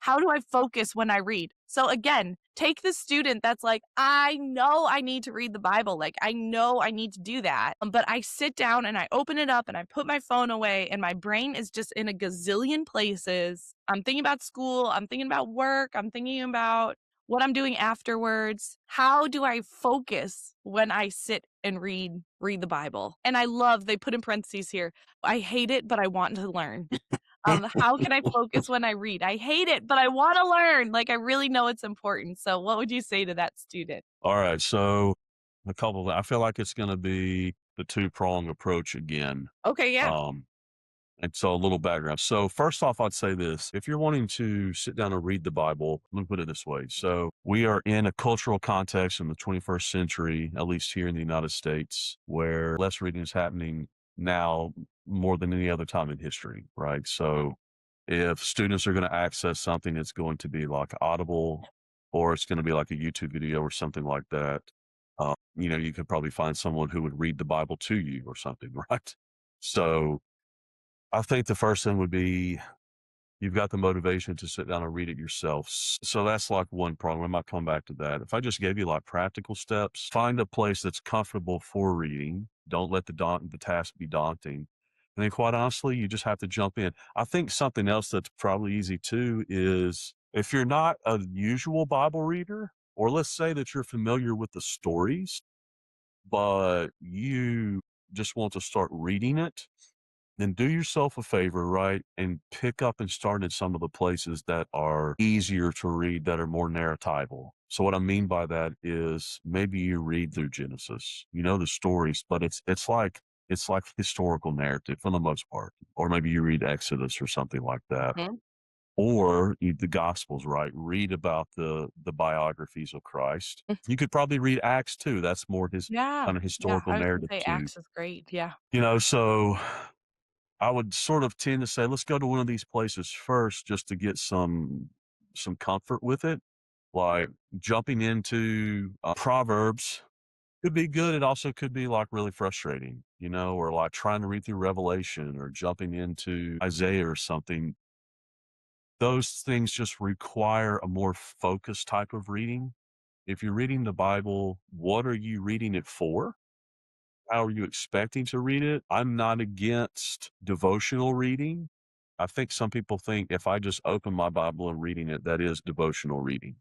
How do I focus when I read? So again, take the student that's like, I know I need to read the Bible. Like, I know I need to do that. But I sit down and I open it up and I put my phone away and my brain is just in a gazillion places. I'm thinking about school. I'm thinking about work. I'm thinking about what I'm doing afterwards. How do I focus when I sit and read the Bible? And I love they put in parentheses here. I hate it, but I want to learn. How can I focus when I read? I hate it, but I want to learn. Like I really know it's important. So what would you say to that student? All right. So I feel like it's going to be the two-prong approach again. Okay, yeah. Um, and so a little background. So first off, I'd say this. If you're wanting to sit down and read the Bible, let me put it this way. So we are in a cultural context in the 21st century, at least here in the United States, where less reading is happening now more than any other time in history, right? So if students are going to access something, it's going to be like Audible or it's going to be like a YouTube video or something like that. You could probably find someone who would read the Bible to you or something, right? So I think the first thing would be you've got the motivation to sit down and read it yourself. So that's like one problem. I might come back to that. If I just gave you like practical steps, find a place that's comfortable for reading. Don't let the task be daunting. And then quite honestly, you just have to jump in. I think something else that's probably easy too is if you're not a usual Bible reader, or let's say that you're familiar with the stories, but you just want to start reading it, then do yourself a favor, right? And pick up and start in some of the places that are easier to read, that are more narratival. So what I mean by that is maybe you read through Genesis, you know the stories, but it's like historical narrative for the most part. Or maybe you read Exodus or something like that. Mhm. Or the Gospels, right? Read about the biographies of Christ. Mm. You could probably read Acts too. That's more his Yeah. kind of Yeah. historical I was gonna narrative say too. Acts is great. Yeah. So I would sort of tend to say, let's go to one of these places first just to get some comfort with it. Like jumping into Proverbs could be good. It also could be like really frustrating, or like trying to read through Revelation or jumping into Isaiah or something. Those things just require a more focused type of reading. If you're reading the Bible, what are you reading it for? How are you expecting to read it? I'm not against devotional reading. I think some people think if I just open my Bible and reading it, that is devotional reading.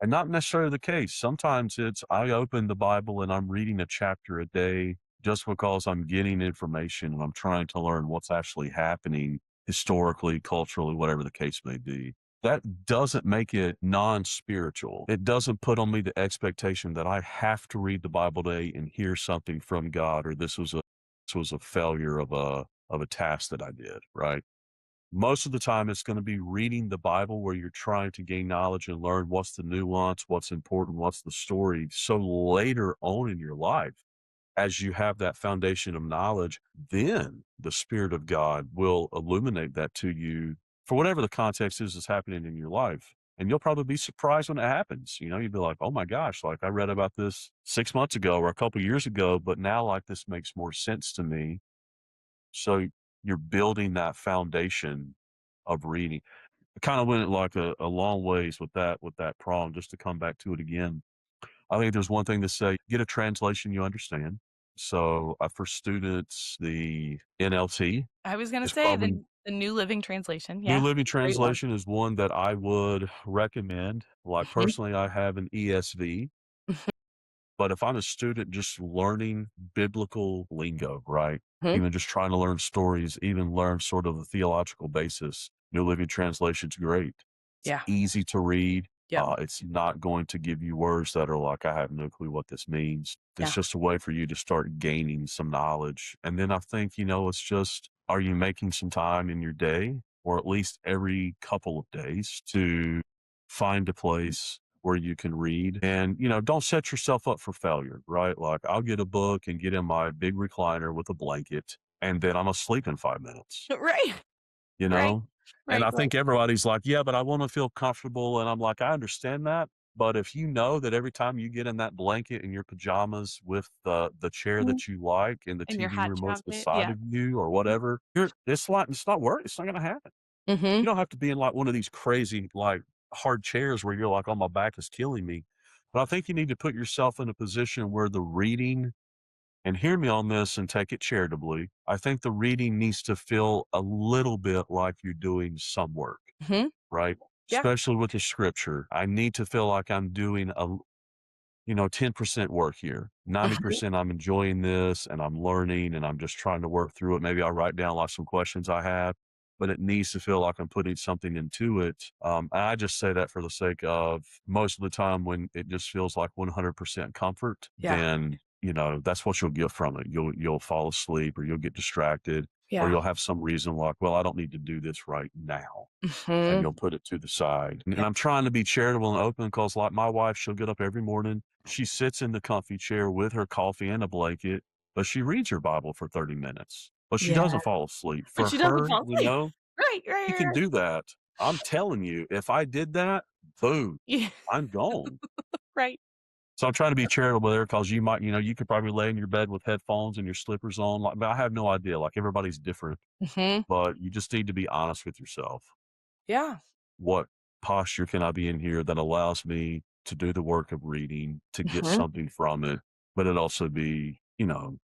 And not necessarily the case. Sometimes it's I open the Bible and I'm reading a chapter a day just because I'm getting information and I'm trying to learn what's actually happening historically, culturally, whatever the case may be. That doesn't make it non-spiritual. It doesn't put on me the expectation that I have to read the Bible today and hear something from God, or this was a failure of a task that I did, right? Most of the time, it's going to be reading the Bible where you're trying to gain knowledge and learn what's the nuance, what's important, what's the story. So later on in your life, as you have that foundation of knowledge, then the Spirit of God will illuminate that to you for whatever the context is that's happening in your life. And you'll probably be surprised when it happens. You'd be like, oh my gosh, like I read about this 6 months ago or a couple years ago, but now like this makes more sense to me. So you're building that foundation of reading. I kind of went like a long ways with that prong just to come back to it again. I think there's one thing to say, get a translation you understand. So for students, the NLT I was gonna is say probably the New Living Translation. New Yeah. Living Great one. Translation is one that I would recommend. Like Mhm. personally, I have an ESV. But if I'm a student just learning biblical lingo, right? Mhm. Even just trying to learn stories, even learn sort of the theological basis, New Living Translation's great. It's Yeah. easy to read. Yep. It's not going to give you words that are like, I have no clue what this means. It's Yeah. just a way for you to start gaining some knowledge. And then I think, it's just, are you making some time in your day or at least every couple of days to find a place where you can read and, don't set yourself up for failure, right? Like I'll get a book and get in my big recliner with a blanket and then I'm asleep in 5 minutes, Right. you Right. know? And Right. I Right. think everybody's like, yeah, but I want to feel comfortable. And I'm like, I understand that. But if you know that every time you get in that blanket in your pajamas with the chair Mhm. that you like and the And your TV hot remote's chocolate. beside Yeah. of you or Mhm. whatever, it's not going to happen. Mhm. You don't have to be in like one of these crazy, like hard chairs where you're like, oh, my back is killing me. But I think you need to put yourself in a position where the reading, and hear me on this and take it charitably, I think the reading needs to feel a little bit like you're doing some work, Mhm. right? Yeah. Especially with the scripture. I need to feel like I'm doing 10% work here. Mhm. 90% I'm enjoying this and I'm learning and I'm just trying to work through it. Maybe I'll write down like some questions I have, but it needs to feel like I'm putting something into it. And I just say that for the sake of most of the time when it just feels like 100% comfort, Yeah. then, that's what you'll get from it. You'll fall asleep or you'll get distracted or Yeah. you'll have some reason like, well, I don't need to do this right now, and Mhm. you'll put it to the side. And Yeah. I'm trying to be charitable and open because, like, my wife, she'll get up every morning. She sits in the comfy chair with her coffee and a blanket, but she reads her Bible for 30 minutes, but she Yeah. doesn't fall asleep. But For she doesn't her, fall asleep. Right, she right, can right. do that. I'm telling you, if I did that, boom, Yeah. I'm gone. Right. So I'm trying to be charitable there because you could probably lay in your bed with headphones and your slippers on. Like, but I have no idea. Like, everybody's different, Mhm. but you just need to be honest with yourself. Yeah. What posture can I be in here that allows me to do the work of reading, to get Mhm. something from it, but it also be,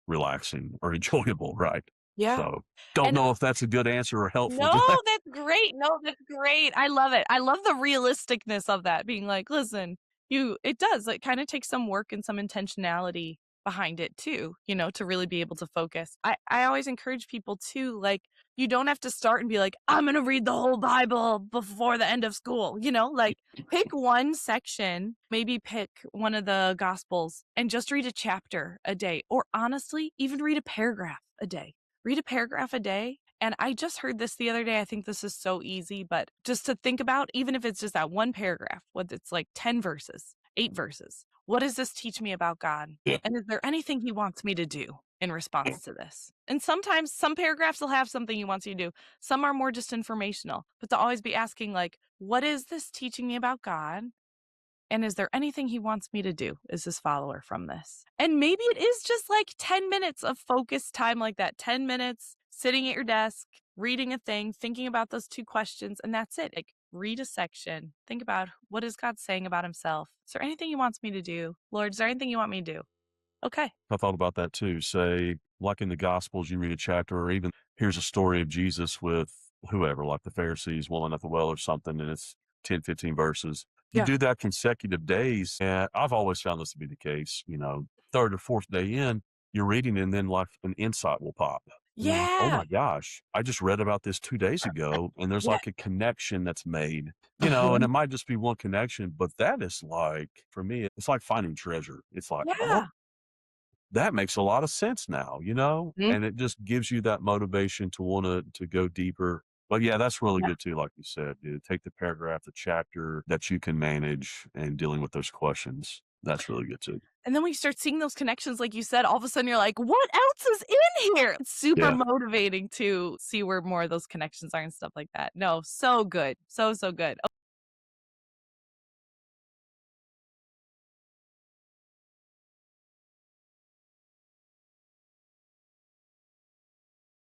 relaxing or enjoyable, right? Yeah. So don't And know if that's a good answer or helpful. no, Just that. that's great. No, that's great. I love it. I love the realisticness of that being like, listen, it does like kind of take some work and some intentionality behind it too, to really be able to focus. I always encourage people to like you don't have to start and be like, I'm going to read the whole Bible before the end of school, like pick one section, maybe pick one of the gospels and just read a chapter a day or honestly, even read a paragraph a day. Read a paragraph a day. And I just heard this the other day. I think this is so easy, but just to think about, even if it's just that one paragraph, whether it's like 10 verses, 8 verses, what does this teach me about God? Yeah. And is there anything he wants me to do in response to this? And sometimes some paragraphs will have something he wants you to do. Some are more just informational, but to always be asking, like, what is this teaching me about God? And is there anything he wants me to do as his follower from this? And maybe it is just like 10 minutes of focused time like that, 10 minutes sitting at your desk, reading a thing, thinking about those two questions, and that's it. Like read a section, think about what is God saying about himself? Is there anything he wants me to do? Lord, is there anything you want me to do? Okay. I thought about that too. Say, like in the Gospels, you read a chapter, or even here's a story of Jesus with whoever, like the Pharisees welling at the well or something, and it's 10, 15 verses. You Yeah. do that consecutive days. And I've always found this to be the case, third or fourth day in, you're reading, and then like an insight will pop. And you're like, oh Yeah. my gosh, I just read about this 2 days ago. And there's Yeah. like a connection that's made, and Mhm. it might just be one connection, but that is like, for me, it's like finding treasure. It's like, oh, Yeah. that makes a lot of sense now, Mhm. and it just gives you that motivation to wanna to go deeper. But yeah, that's really Yeah. good too, like you said, dude. Take the paragraph, the chapter that you can manage and dealing with those questions. That's really good too. And then when you start seeing those connections, like you said, all of a sudden you're like, what else is in here? It's super Yeah. motivating to see where more of those connections are and stuff like that. No, so good. So, so good.